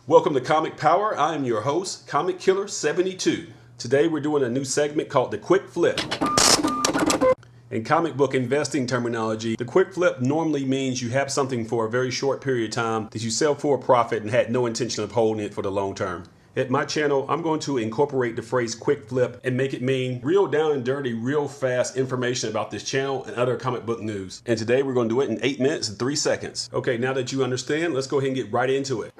Welcome to Comic Power. I am your host, Comic Killer 72. Today we're doing a new segment called the Quick Flip. In comic book investing terminology, the quick flip normally means you have something for a very short period of time that you sell for a profit and had no intention of holding it for the long term. At my channel, I'm going to incorporate the phrase quick flip and make it mean real down and dirty, real fast information about this channel and other comic book news. And today we're going to do it in 8 minutes and 3 seconds. Okay, now that you understand, let's go ahead and get right into it.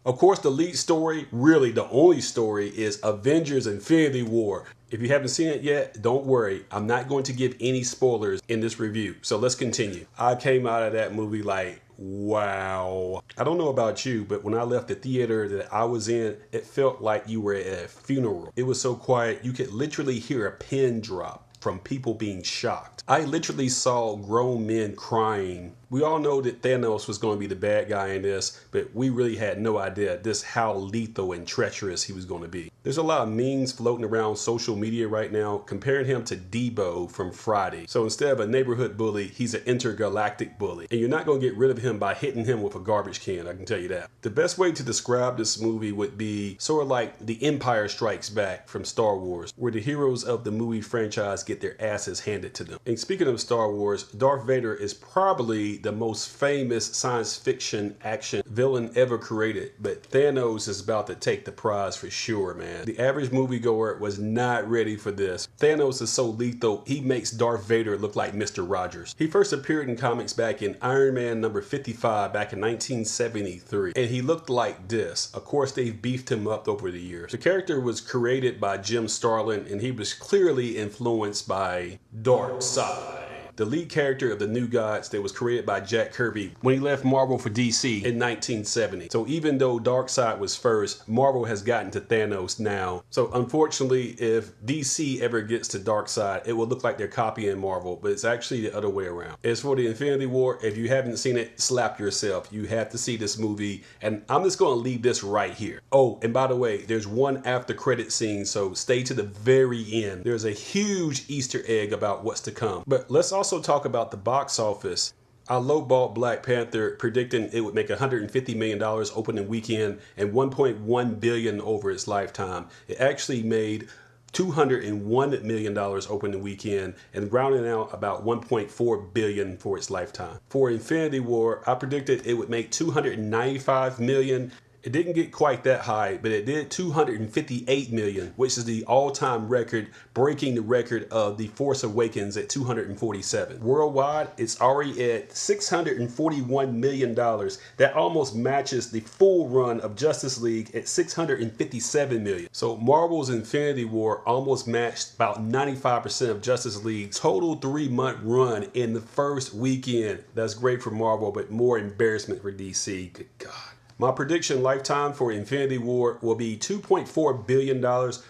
Of course, the lead story, really the only story, is Avengers Infinity War. If you haven't seen it yet, don't worry. I'm not going to give any spoilers in this review. So let's continue. I came out of that movie like, wow. I don't know about you, but when I left the theater that I was in, it felt like you were at a funeral. It was so quiet, you could literally hear a pin drop from people being shocked. I literally saw grown men crying. We all know that Thanos was going to be the bad guy in this, but we really had no idea just how lethal and treacherous he was going to be. There's a lot of memes floating around social media right now comparing him to Deebo from Friday. So instead of a neighborhood bully, he's an intergalactic bully. And you're not going to get rid of him by hitting him with a garbage can, I can tell you that. The best way to describe this movie would be sort of like The Empire Strikes Back from Star Wars, where the heroes of the movie franchise get their asses handed to them. And speaking of Star Wars, Darth Vader is probably the most famous science fiction action villain ever created, but Thanos is about to take the prize for sure, man. The average moviegoer was not ready for this. Thanos is so lethal, he makes Darth Vader look like Mr. Rogers. He first appeared in comics back in Iron Man number 55 back in 1973, and he looked like this. Of course, they've beefed him up over the years. The character was created by Jim Starlin, and he was clearly influenced by Darkseid, the lead character of the New Gods that was created by Jack Kirby when he left Marvel for DC in 1970. So even though Darkseid was first, Marvel has gotten to Thanos now. So unfortunately, if DC ever gets to Darkseid, it will look like they're copying Marvel, but it's actually the other way around. As for the Infinity War, if you haven't seen it, slap yourself. You have to see this movie, and I'm just going to leave this right here. Oh, and by the way, there's one after credit scene, so stay to the very end. There's a huge Easter egg about what's to come. But let's also talk about the box office. I lowballed Black Panther, predicting it would make $150 million opening weekend and $1.1 billion over its lifetime. It actually made $201 million opening weekend and rounding out about $1.4 billion for its lifetime. For Infinity War, I predicted it would make $295 million. It didn't get quite that high, but it did $258 million, which is the all-time record, breaking the record of The Force Awakens at $247. Worldwide, it's already at $641 million. That almost matches the full run of Justice League at $657 million. So Marvel's Infinity War almost matched about 95% of Justice League's total 3-month run in the first weekend. That's great for Marvel, but more embarrassment for DC. Good God. My prediction lifetime for Infinity War will be $2.4 billion.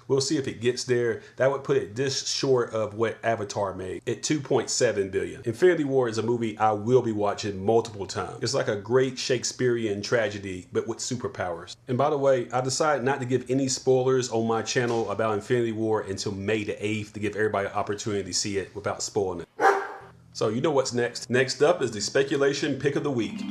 We'll see if it gets there. That would put it this short of what Avatar made at $2.7 billion. Infinity War is a movie I will be watching multiple times. It's like a great Shakespearean tragedy, but with superpowers. And by the way, I decided not to give any spoilers on my channel about Infinity War until May the 8th to give everybody an opportunity to see it without spoiling it. So you know what's next. Next up is the speculation pick of the week.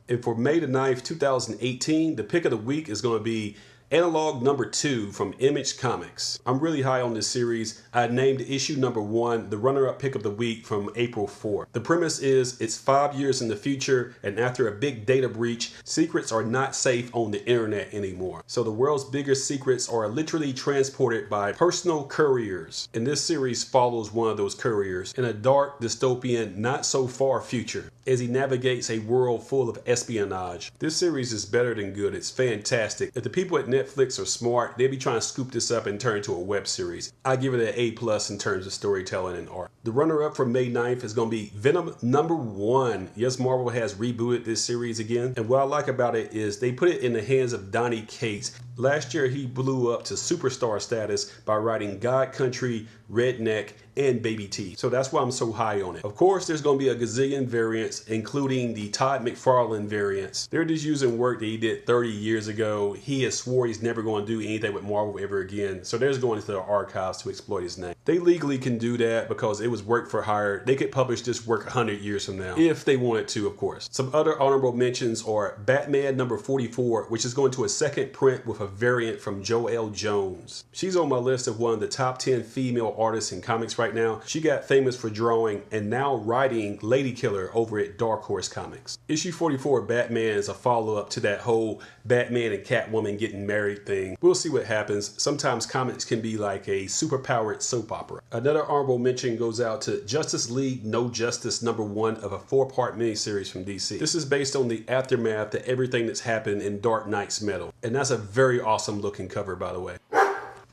And for May the 9th, 2018, the pick of the week is going to be Analog number 2 from Image Comics. I'm really high on this series. I named issue number 1 the runner-up pick of the week from April 4th. The premise is it's 5 years in the future, and after a big data breach, secrets are not safe on the internet anymore. So the world's biggest secrets are literally transported by personal couriers. And this series follows one of those couriers in a dark, dystopian, not so far future as he navigates a world full of espionage. This series is better than good. It's fantastic. If the people at Netflix are smart, they'll be trying to scoop this up and turn it into a web series. I give it an A+ in terms of storytelling and art. The runner-up for May 9th is going to be Venom number 1. Yes, Marvel has rebooted this series again. And what I like about it is they put it in the hands of Donny Cates. Last year, he blew up to superstar status by writing God Country, Redneck, and Baby T. So that's why I'm so high on it. Of course, there's going to be a gazillion variants, including the Todd McFarlane variants. They're just using work that he did 30 years ago. He has swore he's never going to do anything with Marvel ever again. So there's going into the archives to exploit his name. They legally can do that because it was work for hire. They could publish this work 100 years from now, if they wanted to, of course. Some other honorable mentions are Batman number 44, which is going to a second print with a variant from Joelle Jones. She's on my list of one of the top 10 female artists in comics right now. She got famous for drawing and now writing Lady Killer over at Dark Horse Comics. Issue 44 of Batman is a follow-up to that whole Batman and Catwoman getting married thing. We'll see what happens. Sometimes comics can be like a superpowered soap opera. Another honorable mention goes out to Justice League No Justice number 1 of a 4-part miniseries from DC. This is based on the aftermath to everything that's happened in Dark Knight's Metal. And that's a very awesome looking cover, by the way.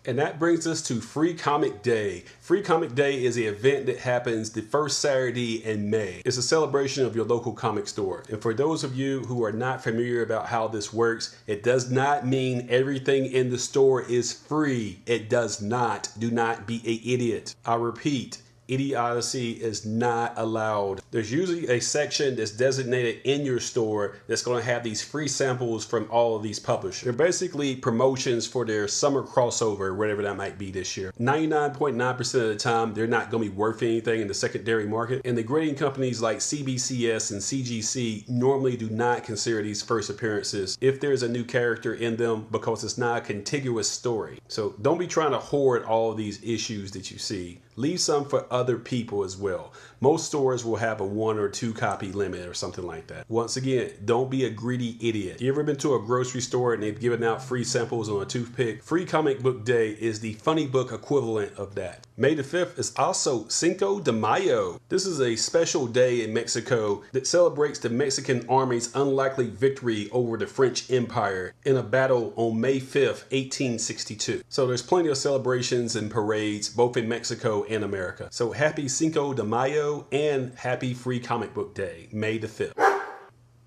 And that brings us to Free Comic Day. Free Comic Day is an event that happens the first Saturday in May. It's a celebration of your local comic store. And for those of you who are not familiar about how this works, it does not mean everything in the store is free. It does not. Do not be an idiot. I repeat, idiocy is not allowed. There's usually a section that's designated in your store that's going to have these free samples from all of these publishers. They're basically promotions for their summer crossover, whatever that might be this year. 99.9% of the time, they're not going to be worth anything in the secondary market. And the grading companies like CBCS and CGC normally do not consider these first appearances if there's a new character in them because it's not a contiguous story. So don't be trying to hoard all of these issues that you see. Leave some for other people as well. Most stores will have a 1 or 2 copy limit or something like that. Once again, don't be a greedy idiot. You ever been to a grocery store and they've given out free samples on a toothpick? Free Comic Book Day is the funny book equivalent of that. May the 5th is also Cinco de Mayo. This is a special day in Mexico that celebrates the Mexican army's unlikely victory over the French Empire in a battle on May 5th, 1862. So there's plenty of celebrations and parades both in Mexico and America. So happy Cinco de Mayo and happy Free Comic Book Day, May the 5th.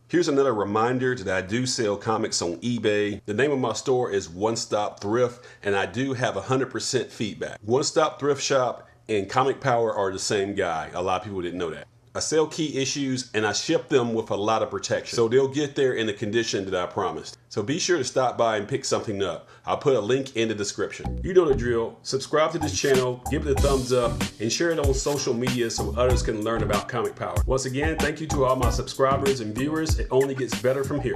Here's another reminder that I do sell comics on eBay. The name of my store is One Stop Thrift, and I do have 100% feedback. One Stop Thrift Shop and Comic Power are the same guy. A lot of people didn't know that. I sell key issues and I ship them with a lot of protection. So they'll get there in the condition that I promised. So be sure to stop by and pick something up. I'll put a link in the description. You know the drill. Subscribe to this channel, give it a thumbs up, and share it on social media so others can learn about Comic Power. Once again, thank you to all my subscribers and viewers. It only gets better from here.